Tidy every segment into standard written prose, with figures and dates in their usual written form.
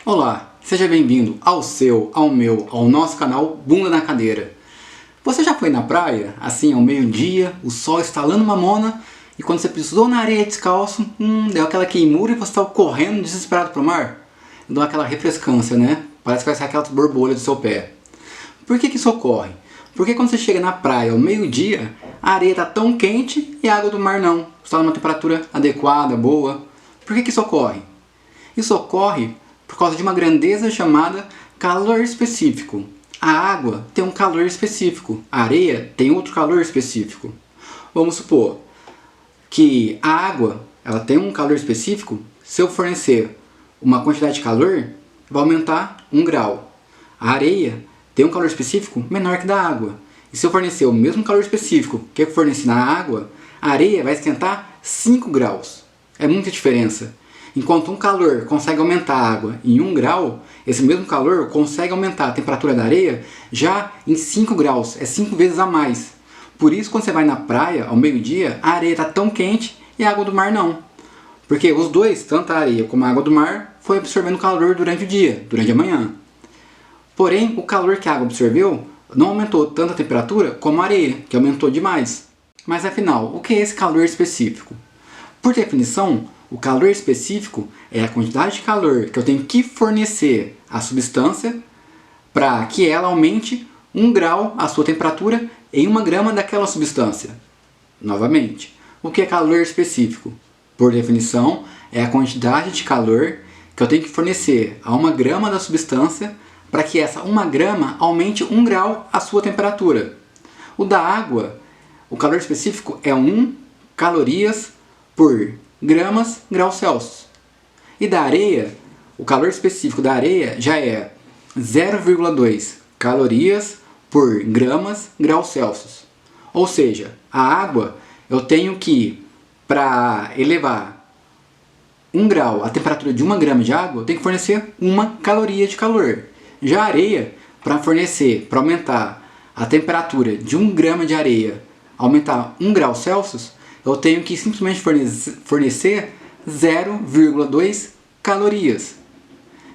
Olá, seja bem-vindo ao seu, ao meu, ao nosso canal Bunda na Cadeira. Você já foi na praia, assim ao meio-dia, o sol estalando mamona, e quando você pisou na areia descalço, deu aquela queimura e você estava correndo desesperado pro mar? Deu aquela refrescância, né? Parece que vai sair aquelas borbolhas do seu pé. Por que isso ocorre? Porque quando você chega na praia ao meio-dia, a areia está tão quente e a água do mar não. Está numa temperatura adequada, boa. Por que isso ocorre? Isso ocorre por causa de uma grandeza chamada calor específico. A água tem um calor específico, a areia tem outro calor específico. Vamos supor que a água ela tem um calor específico, se eu fornecer uma quantidade de calor, vai aumentar 1 grau. A areia tem um calor específico menor que da água. E se eu fornecer o mesmo calor específico que eu forneci na água, a areia vai esquentar 5 graus. É muita diferença. Enquanto um calor consegue aumentar a água em 1 grau, esse mesmo calor consegue aumentar a temperatura da areia já em 5 graus, é 5 vezes a mais. Por isso, quando você vai na praia, ao meio-dia, a areia está tão quente e a água do mar não. Porque os dois, tanto a areia como a água do mar, foi absorvendo calor durante o dia, durante a manhã. Porém, o calor que a água absorveu não aumentou tanto a temperatura como a areia, que aumentou demais. Mas afinal, o que é esse calor específico? Por definição, o calor específico é a quantidade de calor que eu tenho que fornecer à substância para que ela aumente 1 grau a sua temperatura em 1 grama daquela substância. Novamente, o que é calor específico? Por definição, é a quantidade de calor que eu tenho que fornecer a 1 grama da substância para que essa 1 grama aumente 1 grau a sua temperatura. O da água, o calor específico é 1 calorias por gramas graus Celsius. E da areia, o calor específico da areia já é 0,2 calorias por gramas graus Celsius. Ou seja, a água eu tenho que, para elevar 1 grau a temperatura de 1 grama de água, eu tenho que fornecer 1 caloria de calor. Já a areia, para aumentar a temperatura de 1 grama de areia, aumentar 1 grau Celsius, eu tenho que simplesmente fornecer 0,2 calorias.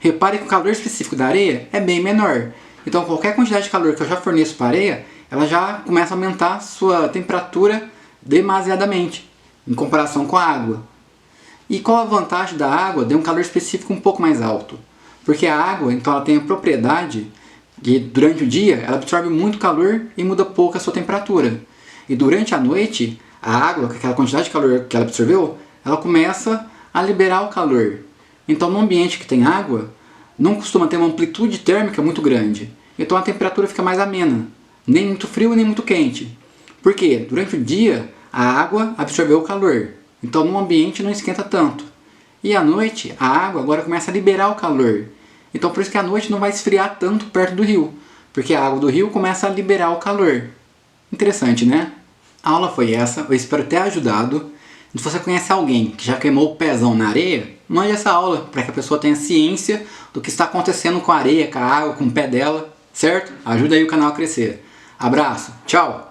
Repare que o calor específico da areia é bem menor. Então qualquer quantidade de calor que eu já forneço para a areia, ela já começa a aumentar sua temperatura demasiadamente, em comparação com a água. E qual a vantagem da água de um calor específico um pouco mais alto? Porque a água, então, ela tem a propriedade de, durante o dia, ela absorve muito calor e muda pouco a sua temperatura. E durante a noite, a água, com aquela quantidade de calor que ela absorveu, ela começa a liberar o calor. Então, no ambiente que tem água, não costuma ter uma amplitude térmica muito grande. Então, a temperatura fica mais amena. Nem muito frio, nem muito quente. Por quê? Durante o dia, a água absorveu o calor. Então, no ambiente não esquenta tanto. E à noite, a água agora começa a liberar o calor. Então, por isso que à noite não vai esfriar tanto perto do rio. Porque a água do rio começa a liberar o calor. Interessante, né? A aula foi essa, eu espero ter ajudado. Se você conhece alguém que já queimou o pezão na areia, mande essa aula para que a pessoa tenha ciência do que está acontecendo com a areia, com a água, com o pé dela, certo? Ajuda aí o canal a crescer. Abraço, tchau!